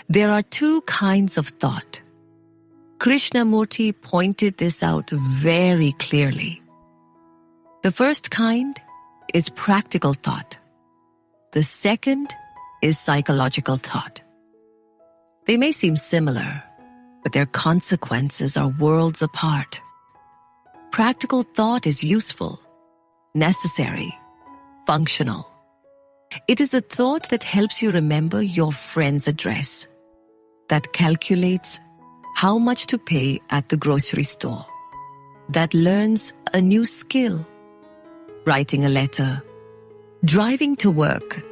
There are two kinds of thought. Krishnamurti pointed this out very clearly. The first kind is practical thought. The second is psychological thought. They may seem similar, but their consequences are worlds apart. Practical thought is useful, necessary, functional. It is the thought that helps you remember your friend's address, that calculates how much to pay at the grocery store, that learns a new skill, writing a letter, driving to work.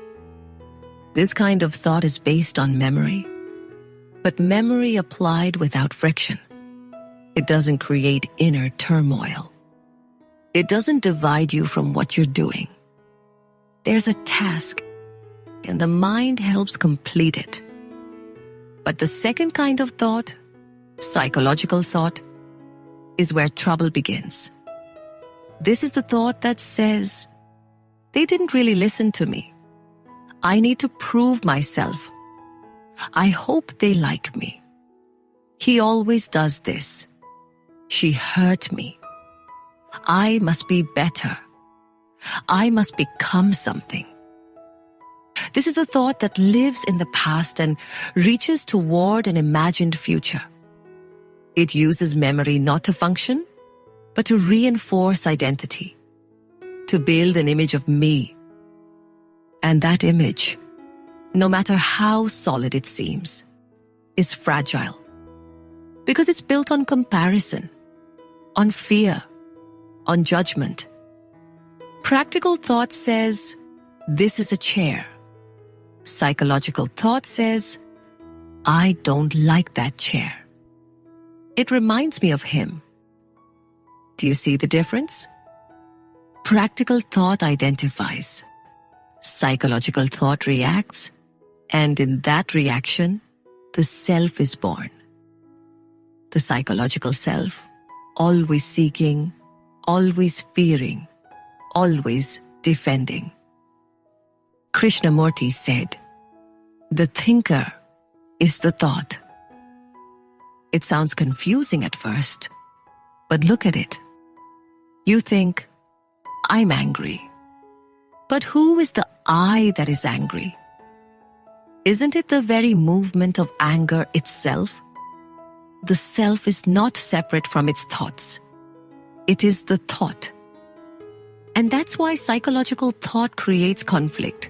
This kind of thought is based on memory, but memory applied without friction. It doesn't create inner turmoil. It doesn't divide you from what you're doing. There's a task, and the mind helps complete it. But the second kind of thought, psychological thought, is where trouble begins. This is the thought that says, they didn't really listen to me. I need to prove myself. I hope they like me. He always does this. She hurt me. I must be better. I must become something. This is the thought that lives in the past and reaches toward an imagined future. It uses memory not to function, but to reinforce identity, to build an image of me. And that image, no matter how solid it seems, is fragile, because it's built on comparison, on fear, on judgment. Practical thought says, this is a chair. Psychological thought says, I don't like that chair. It reminds me of him. Do you see the difference? Practical thought identifies. Psychological thought reacts, and in that reaction, the self is born. The psychological self, always seeking, always fearing, always defending. Krishnamurti said, the thinker is the thought. It sounds confusing at first, but look at it. You think, I'm angry. But who is the I that is angry? Isn't it the very movement of anger itself? The self is not separate from its thoughts. It is the thought. And that's why psychological thought creates conflict,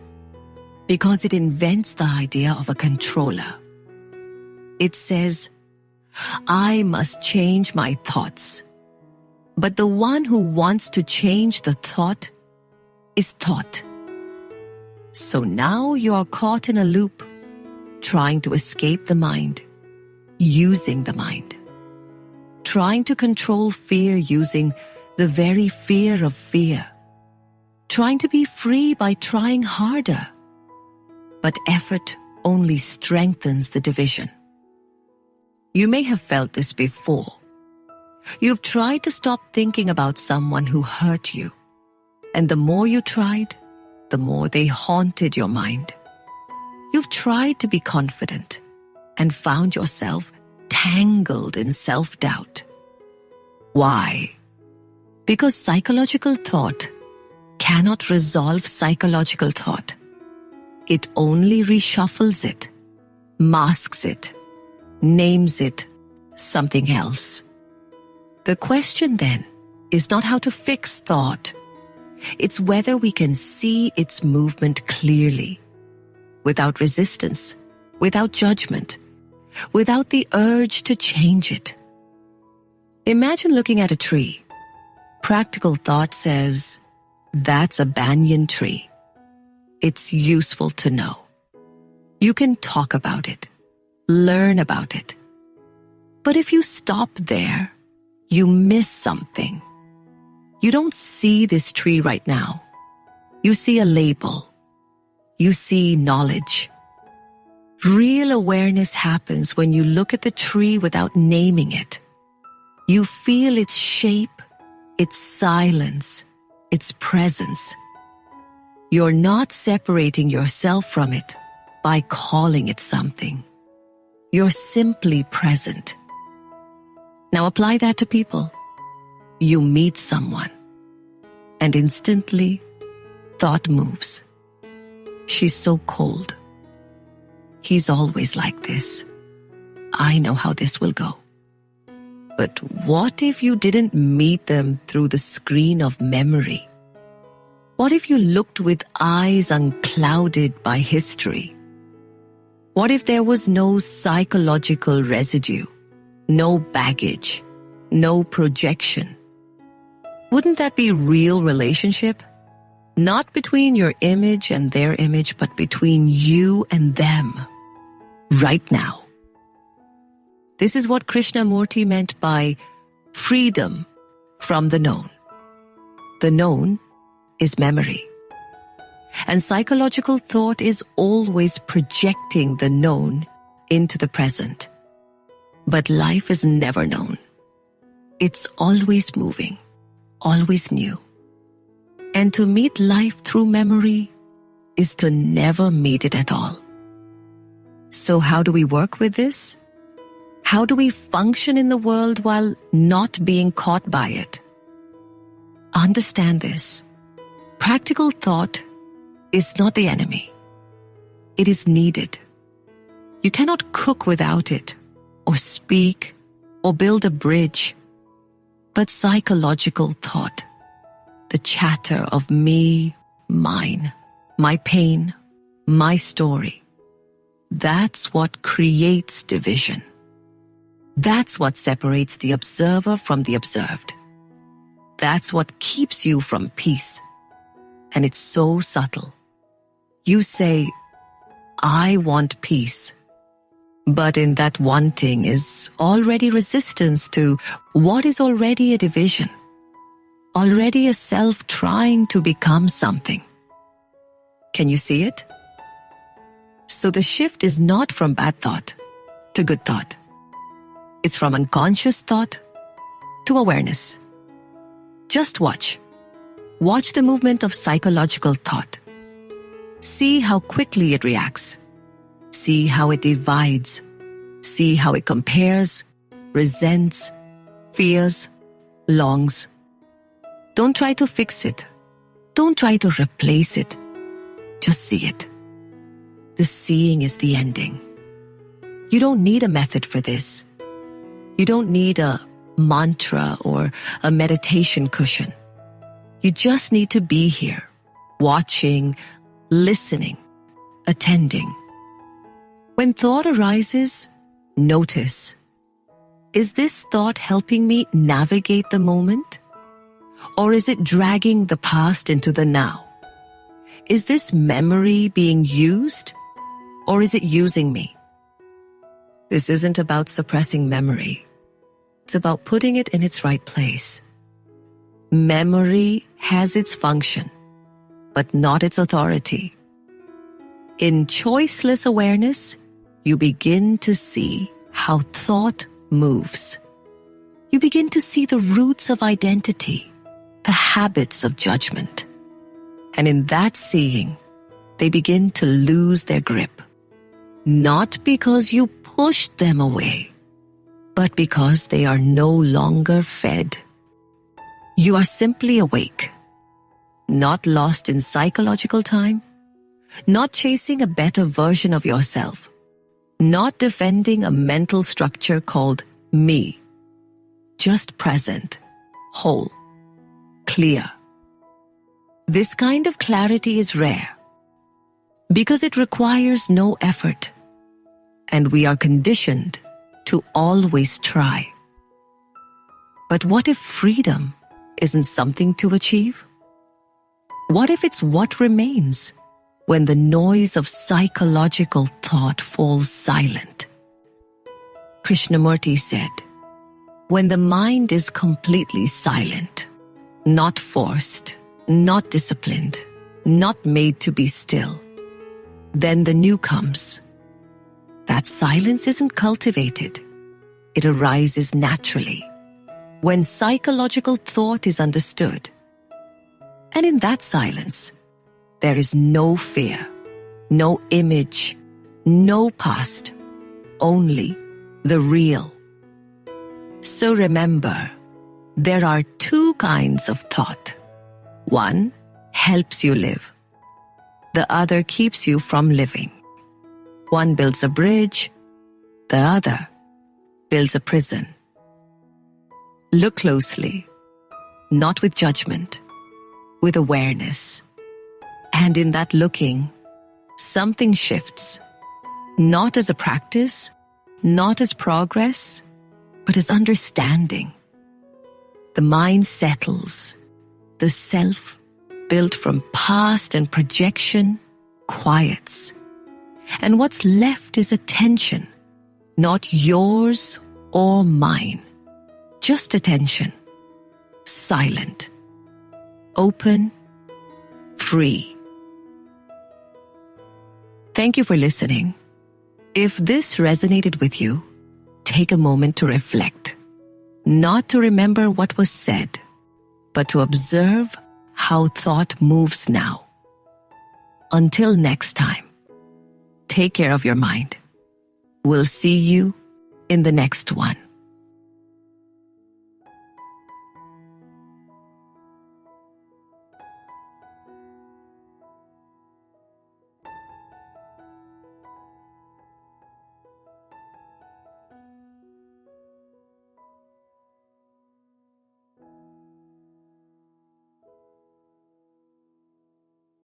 because it invents the idea of a controller. It says, I must change my thoughts. But the one who wants to change the thought is thought. So now you are caught in a loop, trying to escape the mind, using the mind. Trying to control fear using the very fear of fear. Trying to be free by trying harder. But effort only strengthens the division. You may have felt this before. You've tried to stop thinking about someone who hurt you. And the more you tried, the more they haunted your mind. You've tried to be confident and found yourself tangled in self-doubt. Why? Because psychological thought cannot resolve psychological thought. It only reshuffles it, masks it, names it something else. The question then is not how to fix thought. It's whether we can see its movement clearly, without resistance, without judgment, without the urge to change it. Imagine looking at a tree. Practical thought says, that's a banyan tree. It's useful to know. You can talk about it, learn about it. But if you stop there, you miss something. You don't see this tree right now. You see a label. You see knowledge. Real awareness happens when you look at the tree without naming it. You feel its shape, its silence, its presence. You're not separating yourself from it by calling it something. You're simply present. Now apply that to people. You meet someone, and instantly, thought moves. She's so cold. He's always like this. I know how this will go. But what if you didn't meet them through the screen of memory? What if you looked with eyes unclouded by history? What if there was no psychological residue, no baggage, no projection? Wouldn't that be real relationship? Not between your image and their image, but between you and them, right now. This is what Krishnamurti meant by freedom from the known. The known is memory. And psychological thought is always projecting the known into the present. But life is never known. It's always moving, always new. And to meet life through memory is to never meet it at all. So how do we work with this? How do we function in the world while not being caught by it? Understand this. Practical thought is not the enemy. It is needed. You cannot cook without it, or speak, or build a bridge. But psychological thought, the chatter of me, mine, my pain, my story, that's what creates division. That's what separates the observer from the observed. That's what keeps you from peace. And it's so subtle. You say, I want peace. But in that wanting is already resistance to what is already a division. Already a self trying to become something. Can you see it? So the shift is not from bad thought to good thought. It's from unconscious thought to awareness. Just watch. Watch the movement of psychological thought. See how quickly it reacts. See how it divides. See how it compares, resents, fears, longs. Don't try to fix it. Don't try to replace it. Just see it. The seeing is the ending. You don't need a method for this. You don't need a mantra or a meditation cushion. You just need to be here, watching, listening, attending. When thought arises, notice. Is this thought helping me navigate the moment? Or is it dragging the past into the now? Is this memory being used? Or is it using me? This isn't about suppressing memory. It's about putting it in its right place. Memory has its function, but not its authority. In choiceless awareness, you begin to see how thought moves. You begin to see the roots of identity, the habits of judgment. And in that seeing, they begin to lose their grip. Not because you pushed them away, but because they are no longer fed. You are simply awake, not lost in psychological time, not chasing a better version of yourself, not defending a mental structure called me, just present, whole, clear. This kind of clarity is rare because it requires no effort, and we are conditioned to always try. But what if freedom isn't something to achieve? What if it's what remains when the noise of psychological thought falls silent? Krishnamurti said, when the mind is completely silent, not forced, not disciplined, not made to be still, then the new comes. That silence isn't cultivated. It arises naturally when psychological thought is understood. And in that silence, there is no fear, no image, no past, only the real. So remember, there are two kinds of thought. One helps you live. The other keeps you from living. One builds a bridge, the other builds a prison. Look closely, not with judgment, with awareness. And in that looking, something shifts, not as a practice, not as progress, but as understanding. The mind settles, the self, built from past and projection, quiets. And what's left is attention, not yours or mine, just attention, silent, open, free. Thank you for listening. If this resonated with you, take a moment to reflect, not to remember what was said, but to observe how thought moves now. Until next time, take care of your mind. We'll see you in the next one.